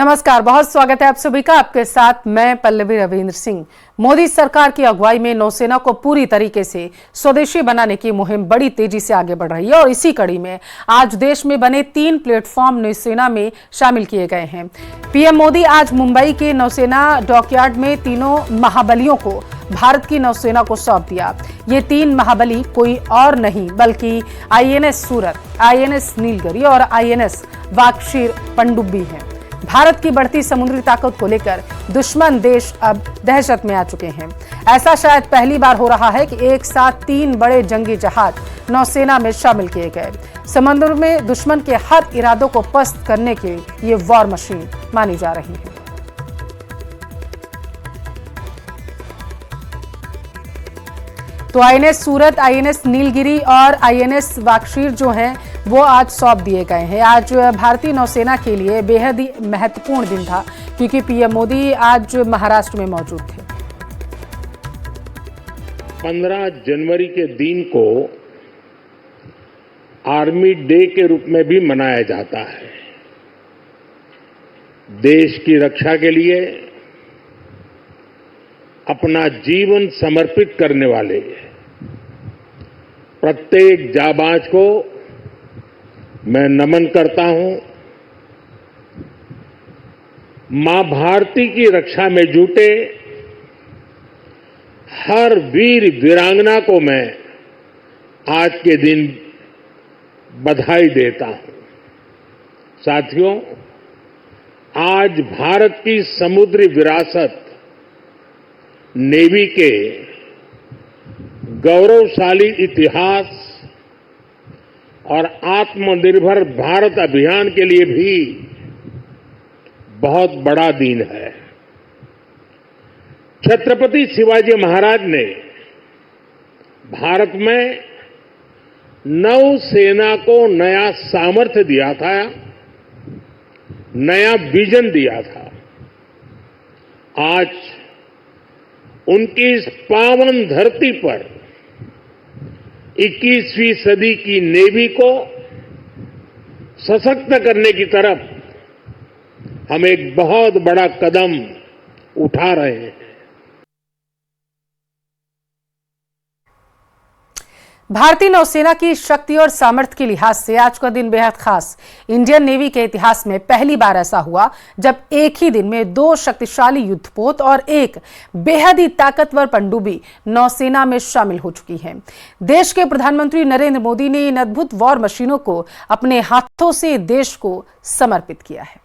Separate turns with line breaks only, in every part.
नमस्कार, बहुत स्वागत है आप सभी का। आपके साथ मैं पल्लवी रविंद्र सिंह। मोदी सरकार की अगुवाई में नौसेना को पूरी तरीके से स्वदेशी बनाने की मुहिम बड़ी तेजी से आगे बढ़ रही है और इसी कड़ी में आज देश में बने 3 प्लेटफॉर्म नौसेना में शामिल किए गए हैं। पीएम मोदी आज मुंबई के नौसेना डॉकयार्ड में तीनों महाबलियों को भारत की नौसेना को सौंप दिया। ये 3 महाबली कोई और नहीं बल्कि आईएनएस सूरत, आईएनएस नीलगिरी और आईएनएस वागशीर पनडुब्बी हैं। भारत की बढ़ती समुद्री ताकत को लेकर दुश्मन देश अब दहशत में आ चुके हैं। ऐसा शायद पहली बार हो रहा है कि एक साथ 3 बड़े जंगी जहाज नौसेना में शामिल किए गए। समुद्र में दुश्मन के हर इरादों को पस्त करने के ये वॉर मशीन मानी जा रही है। तो आईएनएस सूरत, आईएनएस नीलगिरी और आईएनएस वागशीर जो हैं वो आज सौंप दिए गए हैं। आज भारतीय नौसेना के लिए बेहद ही महत्वपूर्ण दिन था क्योंकि पीएम मोदी आज महाराष्ट्र में मौजूद थे।
15 जनवरी के दिन को आर्मी डे के रूप में भी मनाया जाता है। देश की रक्षा के लिए अपना जीवन समर्पित करने वाले प्रत्येक जाबाज को मैं नमन करता हूं। मां भारती की रक्षा में जुटे हर वीर वीरांगना को मैं आज के दिन बधाई देता हूं। साथियों, आज भारत की समुद्री विरासत नेवी के गौरवशाली इतिहास और आत्मनिर्भर भारत अभियान के लिए भी बहुत बड़ा दिन है। छत्रपति शिवाजी महाराज ने भारत में नौसेना को नया सामर्थ्य दिया था, नया विजन दिया था। आज उनकी इस पावन धरती पर 21वीं सदी की नेवी को सशक्त करने की तरफ हम एक बहुत बड़ा कदम उठा रहे हैं।
भारतीय नौसेना की शक्ति और सामर्थ्य के लिहाज से आज का दिन बेहद खास। इंडियन नेवी के इतिहास में पहली बार ऐसा हुआ जब एक ही दिन में 2 शक्तिशाली युद्धपोत और एक बेहद ही ताकतवर पनडुब्बी नौसेना में शामिल हो चुकी हैं। देश के प्रधानमंत्री नरेंद्र मोदी ने इन अद्भुत वॉर मशीनों को अपने हाथों से देश को समर्पित किया है।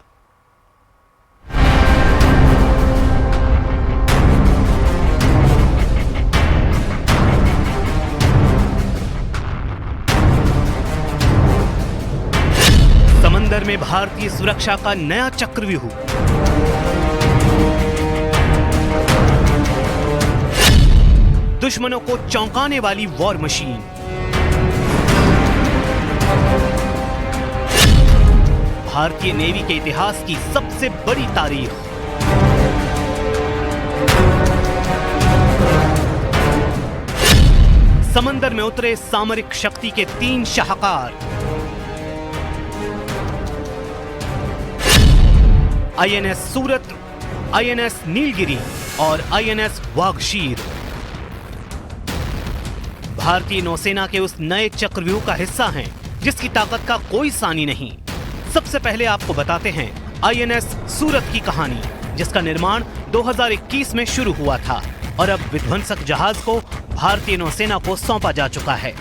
समंदर में भारतीय सुरक्षा का नया चक्रव्यूह। दुश्मनों को चौंकाने वाली वॉर मशीन। भारतीय नेवी के इतिहास की सबसे बड़ी तारीख। समंदर में उतरे सामरिक शक्ति के 3 शाहकार। आईएनएस सूरत, आईएनएस नीलगिरी और आईएनएस वागशीर भारतीय नौसेना के उस नए चक्रव्यूह का हिस्सा हैं जिसकी ताकत का कोई सानी नहीं। सबसे पहले आपको बताते हैं आईएनएस सूरत की कहानी, जिसका निर्माण 2021 में शुरू हुआ था और अब विध्वंसक जहाज को भारतीय नौसेना को सौंपा जा चुका है।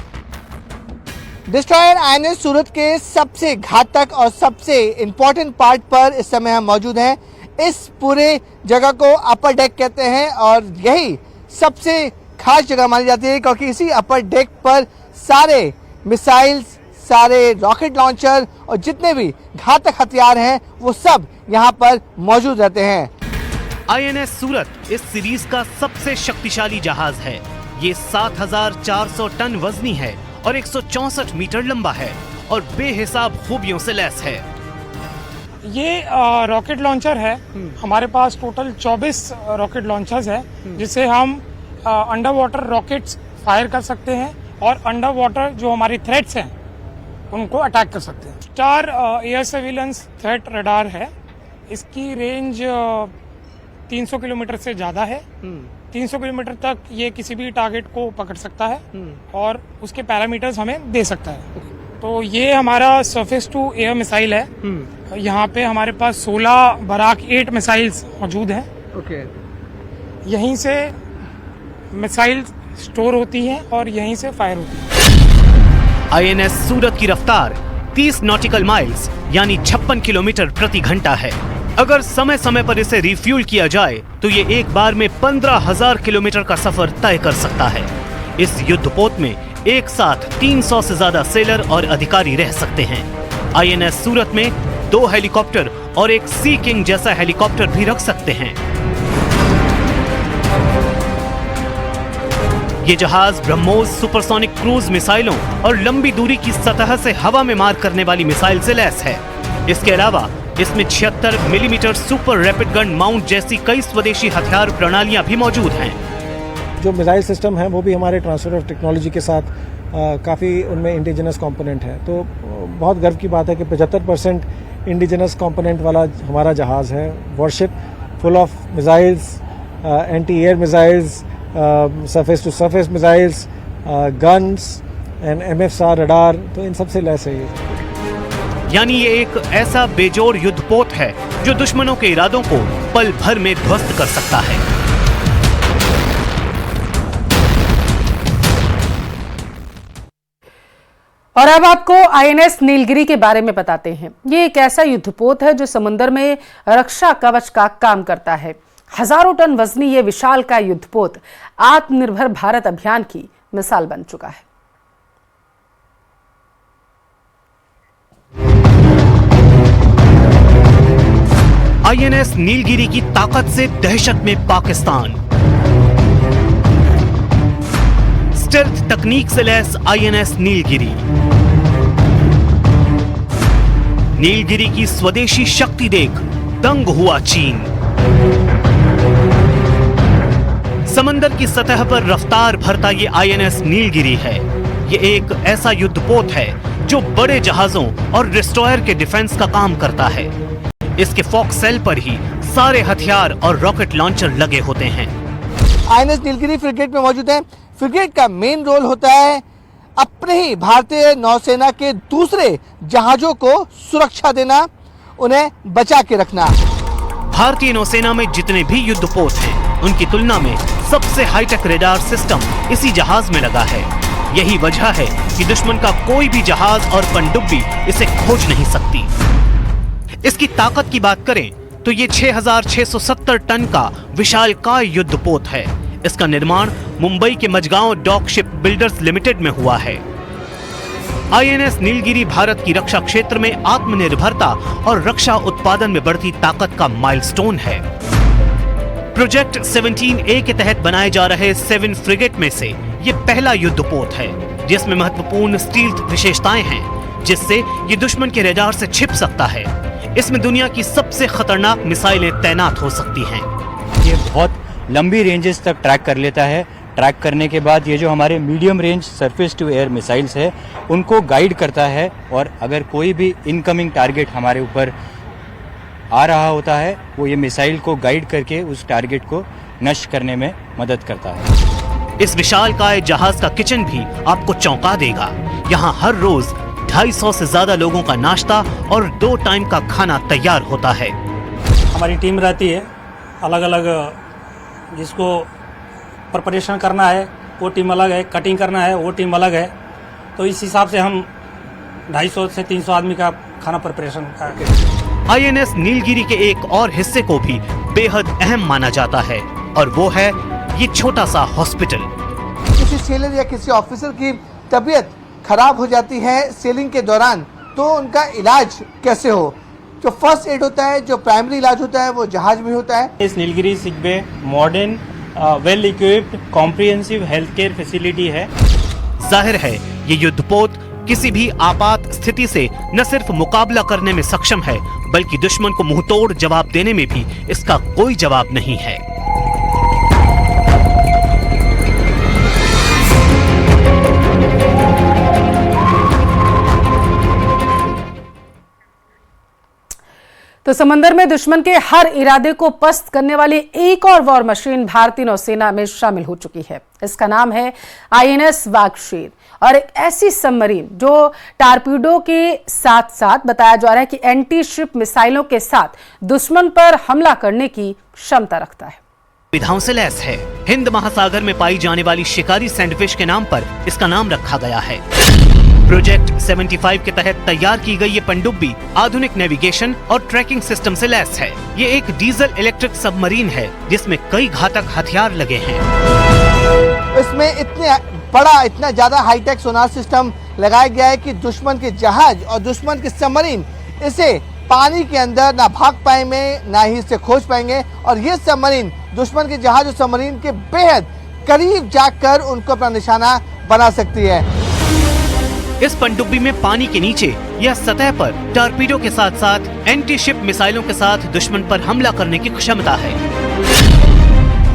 डिस्ट्रॉयर आईएनएस सूरत के सबसे घातक और सबसे इंपॉर्टेंट पार्ट पर इस समय हम मौजूद हैं। इस पूरे जगह को अपर डेक कहते हैं और यही सबसे खास जगह मानी जाती है क्योंकि इसी अपर डेक पर सारे मिसाइल्स, सारे रॉकेट लॉन्चर और जितने भी घातक हथियार हैं वो सब यहाँ पर मौजूद रहते हैं।
आईएनएस सूरत इस सीरीज का सबसे शक्तिशाली जहाज है। ये 7400 टन वजनी है और 164 मीटर लंबा है और बेहिसाब खूबियों से लैस है।
ये रॉकेट लॉन्चर है। हमारे पास टोटल 24 रॉकेट लॉन्चर्स है जिससे हम अंडर वाटर रॉकेट्स फायर कर सकते हैं और अंडर वाटर जो हमारी थ्रेट्स हैं उनको अटैक कर सकते हैं। 4 एयर सर्विलेंस थ्रेट रडार है इसकी रेंज 300 किलोमीटर से ज़्यादा है। 300 किलोमीटर तक ये किसी भी टारगेट को पकड़ सकता है और उसके पैरामीटर्स हमें दे सकता है। तो ये हमारा सरफेस टू एयर मिसाइल है। यहाँ पे हमारे पास 16 बराक 8 मिसाइल्स मौजूद हैं। यहीं से मिसाइल स्टोर होती हैं और यहीं से फायर होती है।
आईएनएस सूरत की रफ्तार 30 नॉटिकल माइल्स यानी 56 किलोमीटर प्रति घंटा है। अगर समय समय पर इसे रिफ्यूल किया जाए तो ये एक बार में 15,000 किलोमीटर का सफर तय कर सकता है। इस युद्धपोत में एक साथ 300 से ज्यादा सेलर और अधिकारी रह सकते हैं। आईएनएस सूरत में 2 हेलीकॉप्टर और एक सी किंग जैसा हेलीकॉप्टर भी रख सकते हैं। ये जहाज ब्रह्मोस सुपरसोनिक क्रूज मिसाइलों और लंबी दूरी की सतह से हवा में मार करने वाली मिसाइल से लैस है। इसके अलावा इसमें 76 millimetre super rapid gun mount जैसी कई स्वदेशी हथियार प्रणालियां भी मौजूद हैं।
जो मिसाइल सिस्टम है वो भी हमारे ट्रांसफर ऑफ टेक्नोलॉजी के साथ काफ़ी उनमें इंडिजिनस कंपोनेंट है। तो बहुत गर्व की बात है कि 75% इंडिजिनस कंपोनेंट वाला हमारा जहाज़ है। Warship full of missiles, anti air missiles, surface to surface missiles, guns and MFSAR radar, तो इन सब से लैस है ये।
यानी ये एक ऐसा बेजोड़ युद्धपोत है जो दुश्मनों के इरादों को पल भर में ध्वस्त कर सकता है।
और अब आपको आईएनएस नीलगिरी के बारे में बताते हैं। ये एक ऐसा युद्धपोत है जो समुद्र में रक्षा कवच का काम करता है। हजारों टन वजनी ये विशालकाय युद्धपोत आत्मनिर्भर भारत अभियान की मिसाल बन चुका है।
आईएनएस नीलगिरी की ताकत से दहशत में पाकिस्तान। स्टेल्थ तकनीक से लैस आईएनएस नीलगिरी। नीलगिरी की स्वदेशी शक्ति देख दंग हुआ चीन। समंदर की सतह पर रफ्तार भरता ये आईएनएस नीलगिरी है। ये एक ऐसा युद्धपोत है जो बड़े जहाजों और डिस्ट्रॉयर के डिफेंस का काम करता है। इसके फोकसेल पर ही सारे हथियार और रॉकेट लॉन्चर लगे होते हैं।
आईएनएस नीलगिरी फ्रिगेट में मौजूद है। फ्रिगेट का मेन रोल होता है अपने ही भारतीय नौसेना के दूसरे जहाजों को सुरक्षा देना, उन्हें बचा के रखना।
भारतीय नौसेना में जितने भी युद्धपोत हैं, उनकी तुलना में सबसे हाईटेक रेडार सिस्टम इसी जहाज में लगा है। यही वजह है कि दुश्मन का कोई भी जहाज और पनडुब्बी इसे खोज नहीं सकती। इसकी ताकत की बात करें तो ये 6,670 टन का विशालकाय युद्धपोत है। इसका निर्माण मुंबई के Mazagon Dock Ship Builders Limited में हुआ है। आईएनएस नीलगिरी भारत की रक्षा क्षेत्र में आत्मनिर्भरता और रक्षा उत्पादन में बढ़ती ताकत का माइलस्टोन है। प्रोजेक्ट 17A के तहत बनाए जा रहे 7 फ्रिगेट में से ये पहला युद्धपोत है जिसमें महत्वपूर्ण स्टील्थ विशेषताएं हैं, जिससे ये दुश्मन के रडार से छिप सकता है। इसमें दुनिया की सबसे खतरनाक मिसाइलें तैनात हो सकती हैं।
ये बहुत लंबी रेंजेस तक ट्रैक कर लेता है। ट्रैक करने के बाद ये जो हमारे medium range surface to air missiles है उनको गाइड करता है, और अगर कोई भी इनकमिंग टारगेट हमारे ऊपर आ रहा होता है वो ये मिसाइल को गाइड करके उस टारगेट को नष्ट करने में मदद करता है।
इस विशालकाय जहाज का किचन भी आपको चौंका देगा। यहाँ हर रोज 250 से ज्यादा लोगों का नाश्ता और 2 टाइम का खाना तैयार होता है।
हमारी टीम रहती है अलग अलग, जिसको प्रिपरेशन करना है वो टीम अलग है, कटिंग करना है वो टीम अलग है। तो इस हिसाब से हम 250 से 300 आदमी का खाना प्रिपरेशन करके।
आईएनएस नीलगिरी के एक और हिस्से को भी बेहद अहम माना जाता है, और वो है ये छोटा सा हॉस्पिटल।
किसी सेलर या किसी ऑफिसर की तबीयत खराब हो जाती है सेलिंग के दौरान, तो उनका इलाज कैसे हो। जो फर्स्ट एड होता है, जो प्राइमरी इलाज होता है, वो जहाज में होता है।
इस Nilgiri sick bay modern well equipped comprehensive health care facility है।
जाहिर है ये युद्धपोत किसी भी आपात स्थिति से न सिर्फ मुकाबला करने में सक्षम है, बल्कि दुश्मन को मुंहतोड़ जवाब देने में भी इसका कोई जवाब नहीं है।
तो समंदर में दुश्मन के हर इरादे को पस्त करने वाली एक और वॉर मशीन भारतीय नौसेना में शामिल हो चुकी है। इसका नाम है INS वागशीर और एक ऐसी सबमरीन जो टारपीडो के साथ साथ बताया जा रहा है कि एंटी शिप मिसाइलों के साथ दुश्मन पर हमला करने की क्षमता रखता है।
विधाओं से लैस है। हिंद महासागर में पाई जाने वाली शिकारी सैंडफिश के नाम पर इसका नाम रखा गया है। प्रोजेक्ट 75 के तहत तैयार की गई ये पनडुब्बी आधुनिक नेविगेशन और ट्रैकिंग सिस्टम से लैस है। ये एक डीजल इलेक्ट्रिक सबमरीन है जिसमें कई घातक हथियार लगे हैं।
इसमें इतना ज्यादा हाईटेक सोनार सिस्टम लगाया गया है कि दुश्मन के जहाज और दुश्मन के सबमरीन इसे पानी के अंदर ना भाग पाएंगे ना ही इसे खोज पाएंगे, और ये सबमरीन दुश्मन के जहाज और सबमरीन के बेहद करीब जाकर उनको अपना निशाना बना सकती है।
इस पनडुब्बी में पानी के नीचे या सतह पर टॉर्पीडो के साथ साथ एंटी शिप मिसाइलों के साथ दुश्मन पर हमला करने की क्षमता है।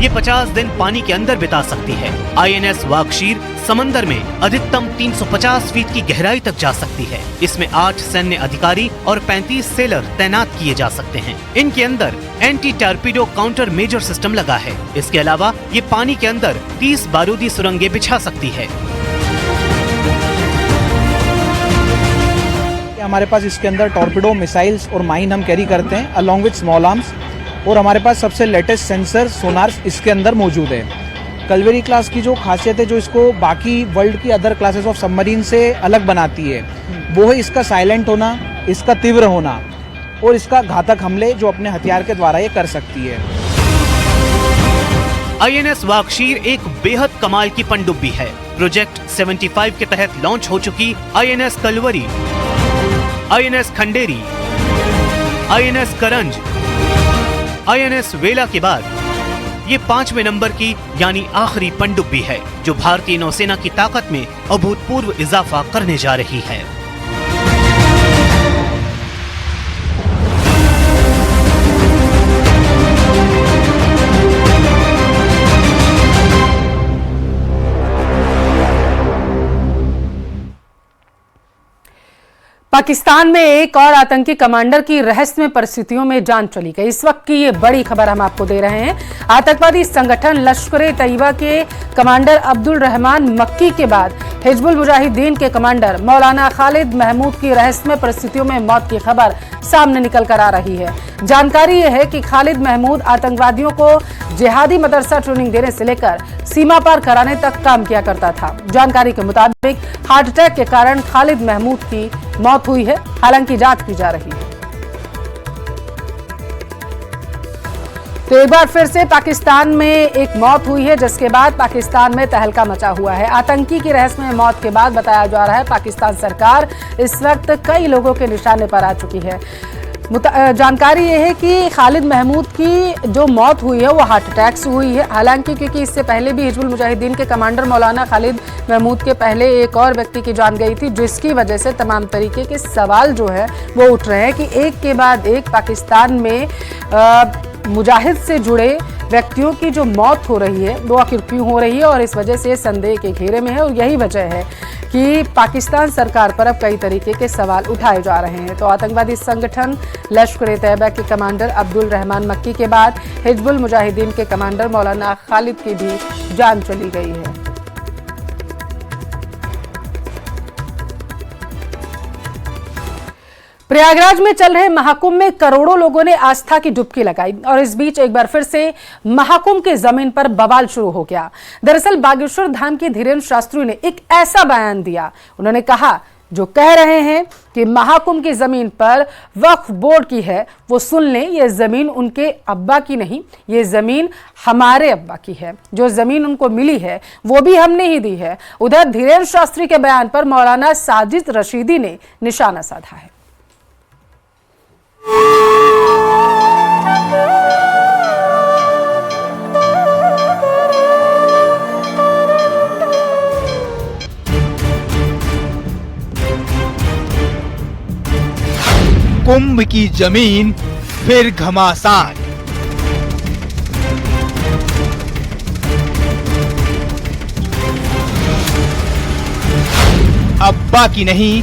ये 50 दिन पानी के अंदर बिता सकती है। INS वागशीर समंदर में अधिकतम 350 फीट की गहराई तक जा सकती है। इसमें 8 सैन्य अधिकारी और 35 सेलर तैनात किए जा सकते हैं। इनके अंदर anti torpedo counter measure system लगा है। इसके अलावा ये पानी के अंदर 30 बारूदी सुरंगें बिछा सकती है।
हमारे पास इसके अंदर टॉर्पीडो मिसाइल्स और माइन हम कैरी करते हैं अलॉन्ग विथ स्मॉल आर्म्स, और हमारे पास सबसे लेटेस्ट सेंसर सोनार्स इसके अंदर मौजूद है। कल्वेरी क्लास की जो खासियत है जो इसको बाकी वर्ल्ड की अदर क्लासेस ऑफ सबमरीन से अलग बनाती है वो है इसका साइलेंट होना, इसका तीव्र होना और इसका घातक हमले जो अपने हथियार के द्वारा ये कर सकती है।
INS वागशीर एक बेहद कमाल की पनडुब्बी है। प्रोजेक्ट 75 के तहत लॉन्च हो चुकी INS Kalvari, INS Khanderi, INS करंज, INS वेला के बाद ये 5वें नंबर की यानी आखिरी पनडुब्बी है जो भारतीय नौसेना की ताकत में अभूतपूर्व इजाफा करने जा रही है।
पाकिस्तान में एक और आतंकी कमांडर की रहस्यमय परिस्थितियों में जान चली गई। इस वक्त की ये बड़ी खबर हम आपको दे रहे हैं। आतंकवादी संगठन लश्कर-ए-तैयबा के कमांडर अब्दुल रहमान मक्की के बाद हिजबुल मुजाहिदीन के कमांडर मौलाना खालिद महमूद की रहस्यमय परिस्थितियों में मौत की खबर सामने निकल कर आ रही है। जानकारी यह है कि खालिद महमूद आतंकवादियों को जिहादी मदरसा ट्रेनिंग देने से लेकर सीमा पार कराने तक काम किया करता था। जानकारी के मुताबिक हार्ट अटैक के कारण खालिद महमूद की मौत हुई है, हालांकि जांच की जा रही है। तो एक बार फिर से पाकिस्तान में एक मौत हुई है जिसके बाद पाकिस्तान में तहलका मचा हुआ है। आतंकी की रहस्यमय मौत के बाद बताया जा रहा है पाकिस्तान सरकार इस वक्त कई लोगों के निशाने पर आ चुकी है। जानकारी यह है कि खालिद महमूद की जो मौत हुई है वो हार्ट अटैक से हुई है। हालांकि क्योंकि इससे पहले भी हिजबुल मुजाहिदीन के कमांडर मौलाना खालिद महमूद के पहले एक और व्यक्ति की जान गई थी, जिसकी वजह से तमाम तरीके के सवाल जो है वो उठ रहे हैं कि एक के बाद एक पाकिस्तान में मुजाहिद से जुड़े व्यक्तियों की जो मौत हो रही है वो आखिर क्यों हो रही है, और इस वजह से संदेह के घेरे में है। और यही वजह है कि पाकिस्तान सरकार पर अब कई तरीके के सवाल उठाए जा रहे हैं। तो आतंकवादी संगठन लश्कर-ए-तैयबा के कमांडर अब्दुल रहमान मक्की के बाद हिजबुल मुजाहिदीन के कमांडर मौलाना खालिद की भी जान चली गई है। प्रयागराज में चल रहे महाकुंभ में करोड़ों लोगों ने आस्था की डुबकी लगाई और इस बीच एक बार फिर से महाकुंभ के जमीन पर बवाल शुरू हो गया। दरअसल बागेश्वर धाम के धीरेन्द्र शास्त्री ने एक ऐसा बयान दिया, उन्होंने कहा जो कह रहे हैं कि महाकुंभ की जमीन पर वक्फ बोर्ड की है वो सुन लें, ये जमीन उनके अब्बा की नहीं, ये जमीन हमारे अब्बा की है। जो जमीन उनको मिली है वो भी हमने ही दी है। उधर धीरेन्द्र शास्त्री के बयान पर मौलाना साजिद रशीदी ने निशाना साधा है।
कुंभ की जमीन फिर घमासान। अब्बा की नहीं,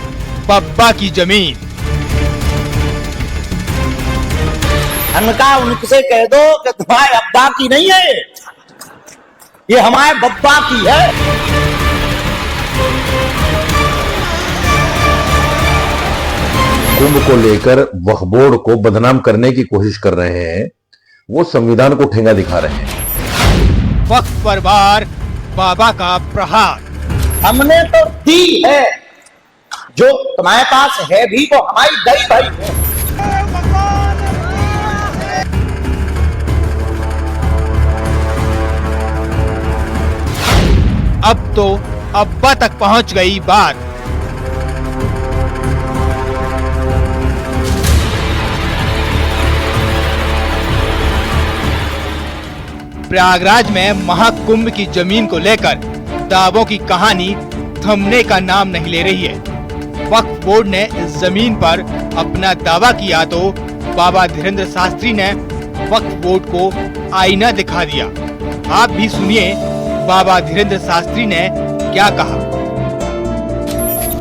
बब्बा की जमीन।
उनका उनसे कह दो कि तुम्हारे अब्बा की नहीं है, ये हमारे बब्बा की है।
कुंभ को लेकर वक्फ बोर्ड को बदनाम करने की कोशिश कर रहे हैं, वो संविधान को ठेंगा दिखा रहे हैं।
वक्फ पर वार, बाबा का प्रहार।
हमने तो दी है, जो तुम्हारे पास है भी वो हमारी दई भाई है।
अब तो अब्बा तक पहुंच गई बात। प्रयागराज में महाकुंभ की जमीन को लेकर दावों की कहानी थमने का नाम नहीं ले रही है। वक्फ बोर्ड ने इस जमीन पर अपना दावा किया तो बाबा धीरेन्द्र शास्त्री ने वक्फ बोर्ड को आईना दिखा दिया। आप भी सुनिए बाबा धीरेन्द्र शास्त्री ने क्या कहा।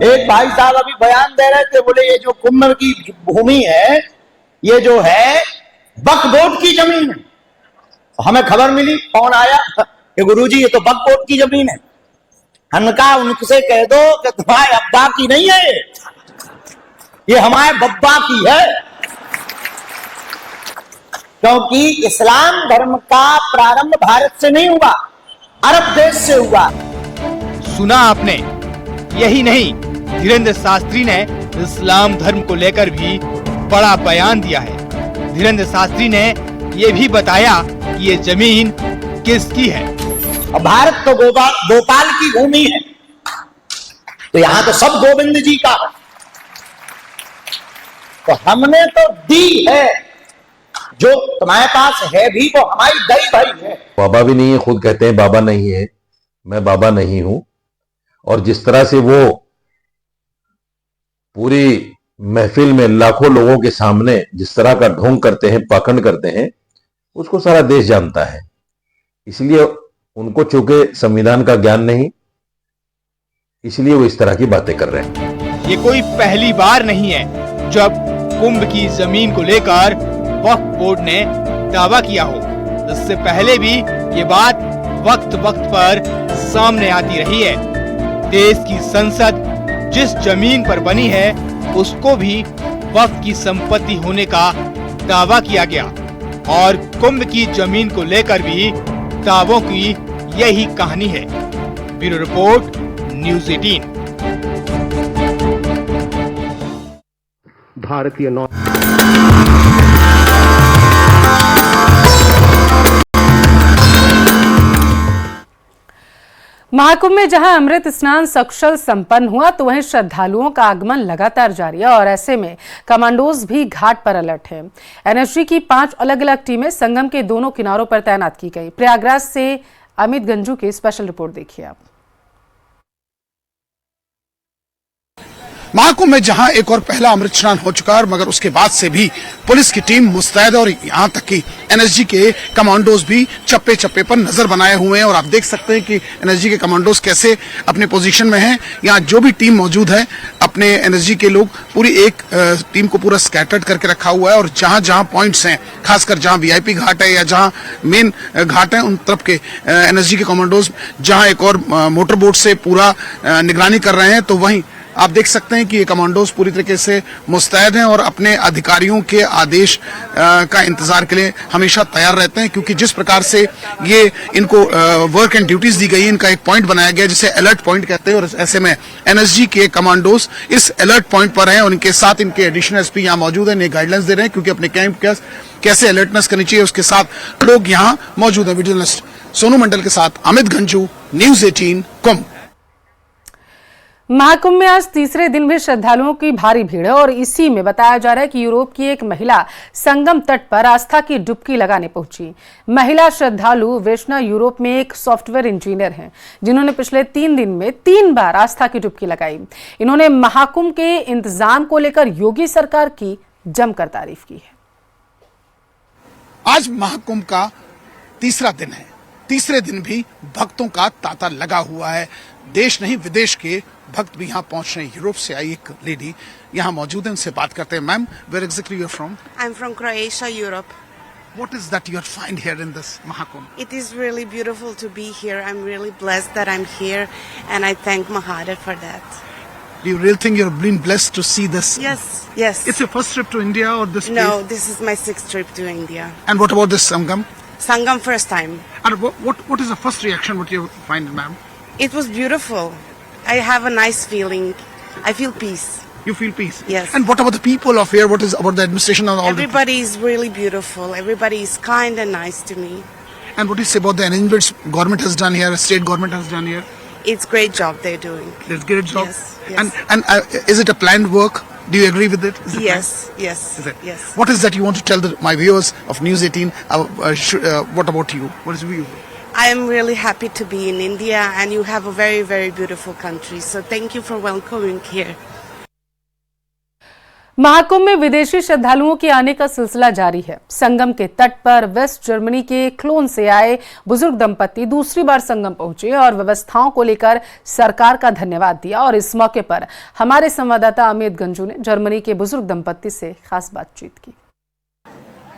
एक भाई साहब अभी बयान दे रहे थे, बोले ये जो कुंभ की भूमि है ये जो है वक्फ बोर्ड की जमीन है। हमें खबर मिली, फोन आया कि गुरुजी ये तो वक्फ बोर्ड की जमीन है। उनका उनसे कह दो कि तुम्हारे अब्बा की नहीं है, ये हमारे बब्बा की है। क्योंकि इस्लाम धर्म का प्रारंभ भारत से नहीं हुआ, अरब देश से हुआ।
सुना आपने, यही नहीं, धीरेन्द्र शास्त्री ने इस्लाम धर्म को लेकर भी बड़ा बयान दिया है। धीरेन्द्र शास्त्री ने ये भी बताया कि ये जमीन किसकी है।
भारत तो गोपाल की भूमि है, तो यहां तो सब गोविंद जी का है। तो हमने तो दी है, जो तुम्हारे पास है भी वो हमारी दई भाई है।
बाबा भी नहीं है, खुद कहते हैं बाबा नहीं है, मैं बाबा नहीं हूं। और जिस तरह से वो पूरी महफिल में लाखों लोगों के सामने जिस तरह का ढोंग करते हैं, पाखंड करते हैं, उसको सारा देश जानता है। इसलिए उनको चूंकि संविधान का ज्ञान नहीं, इसलिए वो इस तरह की बातें कर रहे हैं।
ये कोई पहली बार नहीं है जब कुंभ की जमीन को लेकर वक्फ बोर्ड ने दावा किया हो। इससे पहले भी ये बात वक्त वक्त पर सामने आती रही है। देश की संसद जिस जमीन पर बनी है उसको भी वक्फ की संपत्ति होने का दावा किया गया और कुंभ की जमीन को लेकर भी दावों की यही कहानी है। Bureau report, news 18।
भारतीय नौ
महाकुंभ में जहां अमृत स्नान सकुशल संपन्न हुआ, तो वहीं श्रद्धालुओं का आगमन लगातार जारी है और ऐसे में कमांडोज भी घाट पर अलर्ट हैं। एनएसजी की 5 अलग अलग टीमें संगम के दोनों किनारों पर तैनात की गई। प्रयागराज से अमित गंजू की स्पेशल रिपोर्ट देखिए आप।
महाकुंभ में जहां एक और पहला अमृत स्नान हो चुका है, मगर उसके बाद से भी पुलिस की टीम मुस्तैद और यहां तक कि एनएसजी के कमांडोज भी चप्पे चप्पे पर नजर बनाए हुए हैं। और आप देख सकते हैं कि एनएसजी के कमांडोज कैसे अपने पोजीशन में हैं। यहाँ जो भी टीम मौजूद है, अपने एनएसजी के लोग पूरी एक टीम को पूरा स्कैटर्ड करके रखा हुआ है। और जहां जहां पॉइंट्स हैं, खासकर जहां वीआईपी घाट है या जहां मेन घाट है, उन तरफ के एनएसजी के कमांडोज जहां एक और मोटर बोट से पूरा निगरानी कर रहे हैं, तो वहीं आप देख सकते हैं कि ये कमांडोज पूरी तरीके से मुस्तैद हैं और अपने अधिकारियों के आदेश का इंतजार के लिए हमेशा तैयार रहते हैं। क्योंकि जिस प्रकार से ये इनको वर्क एंड ड्यूटीज दी गई है, इनका एक पॉइंट बनाया गया जिसे अलर्ट पॉइंट कहते हैं। और ऐसे में एनएसजी के कमांडोज इस अलर्ट पॉइंट पर हैं और इनके साथ इनके एडिशनल एसपी यहाँ मौजूद हैं, गाइडलाइंस दे रहे हैं क्योंकि अपने कैंप कैसे अलर्टनेस करनी चाहिए उसके साथ लोग यहाँ मौजूद हैं। विजिलेंस सोनू मंडल के साथ अमित गंजू, न्यूज़ 18 कुंभ।
महाकुंभ में आज तीसरे दिन भी श्रद्धालुओं की भारी भीड़ है और इसी में बताया जा रहा है कि यूरोप की एक महिला संगम तट पर आस्था की डुबकी लगाने पहुंची। महिला श्रद्धालु वेशना यूरोप में एक सॉफ्टवेयर इंजीनियर हैं, जिन्होंने पिछले 3 दिन में 3 बार आस्था की डुबकी लगाई। इन्होंने महाकुंभ के इंतजाम को लेकर योगी सरकार की जमकर तारीफ की है।
आज महाकुंभ का तीसरा दिन है। तीसरे दिन भी भक्तों का तांता लगा हुआ है। देश नहीं विदेश के भक्त भी यहाँ पहुंच रहे हैं। यूरोप से आई एक लेडी यहाँ मौजूद है, उनसे बात करते हैं। Ma'am, where exactly you are from?
I am from Croatia, Europe.
What is that you find here in this Mahakumbh?
It is really beautiful to be here. I'm really blessed that I'm here, and I thank Mahadev for that.
Do you really think you're being blessed to see this?
Yes, yes.
It's your first trip to India or this
No,
place?
this is my 6th trip to India.
And what about this Sangam?
Sangam first time.
And what is the first reaction what you find, ma'am?
It was beautiful. I have a nice feeling. I feel peace.
You feel peace?
Yes.
And what about the people of here? What is about the administration and all
Everybody is really beautiful. Everybody is kind and nice to me.
And what do you say about the arrangements government has done here, state government has done here?
It's great job they're doing.
It's a great job.
Yes, yes.
And is it a planned work? Do you agree with it? Is it
Yes, yes,
Is it?
yes.
What is that you want to tell my viewers of News 18? What about you? What is you?
I am really happy to be in India, and you have a very, very beautiful country. So thank you for welcoming here.
Mahakumbh में विदेशी श्रद्धालुओं के आने का सिलसिला जारी है। संगम के तट पर वेस्ट जर्मनी के क्लोन से आए बुजुर्ग दंपति दूसरी बार संगम पहुंचे और व्यवस्थाओं को लेकर सरकार का धन्यवाद दिया। और इस मौके पर हमारे संवाददाता अमित गंजू ने जर्मनी के बुजुर्ग दंपति से खास बातचीत की।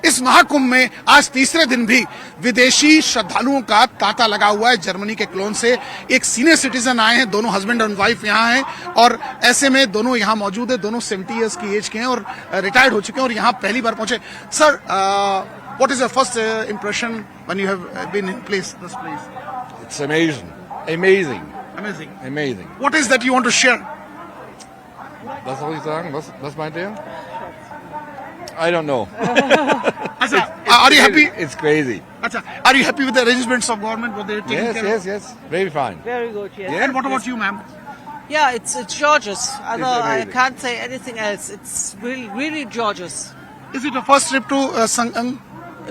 इस महाकुंभ में आज तीसरे दिन भी विदेशी श्रद्धालुओं का तांता लगा हुआ है। जर्मनी के क्लोन से एक सीनियर सिटीजन आए हैं, दोनों हस्बैंड एंड वाइफ यहाँ हैं और ऐसे में दोनों यहाँ मौजूद है। दोनों 70 इयर्स की एज के हैं और रिटायर्ड हो चुके हैं और यहाँ पहली बार पहुंचे। Sir, what is your first impression when you have been in this place?
It's amazing, amazing,
Amazing.
amazing.
What is that you want to share?
Was soll ich sagen? Was meint ihr? I don't know.
Achha, are you happy?
It's crazy.
Achha, are you happy with the arrangements of government? What they're taking
Yes,
care
yes,
of?
yes. Very fine.
Very good, yes.
And what about you, ma'am?
Yeah, it's gorgeous. I
amazing.
can't say anything else. It's really, really gorgeous.
Is it your first trip to Sangam?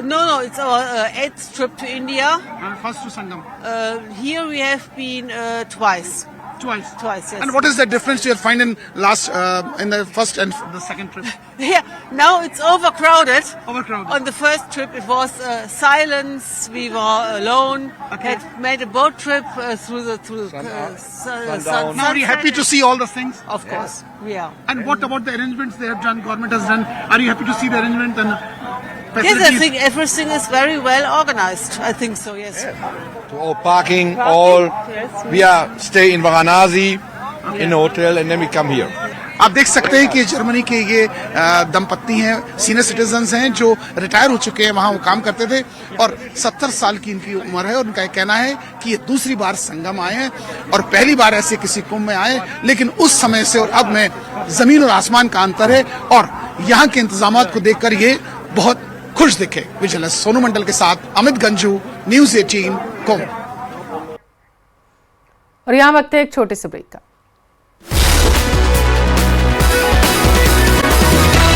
No, it's our 8th trip to India.
First to Sangam.
Here we have been twice.
Twice,
yes.
And what is the difference you find in in the first and the second trip?
Yeah, now it's overcrowded.
Overcrowded.
On the first trip it was silence. We were alone.
Okay.
Had made a boat trip through
Now are you happy to see all the things?
Of course, we are.
And what about the arrangements they have done? Government has done. Are you happy to see the arrangement and
Yes, I think everything is very well organized. I think so, yes.
To all parking, all.
Yes.
We are stay in Varanasi in a hotel and then we come here.
आप देख सकते हैं कि Germany के ये दंपत्ति हैं, senior citizens हैं जो रिटायर हो चुके हैं, वहाँ वो काम करते थे और 70 साल की इनकी उम्र है और उनका कहना है कि ये दूसरी बार संगम आए हैं और पहली बार ऐसे किसी कुंभ में आए, लेकिन उस समय से और अब में जमीन और आसमान का अंतर है और यहाँ के इंतजाम को देखकर ये बहुत खुश दिखे। विजिलेंस सोनू मंडल के साथ अमित गंजू, न्यूज़ 18 कुंभ।
और यहाँ वक्त है एक छोटे से ब्रेक का।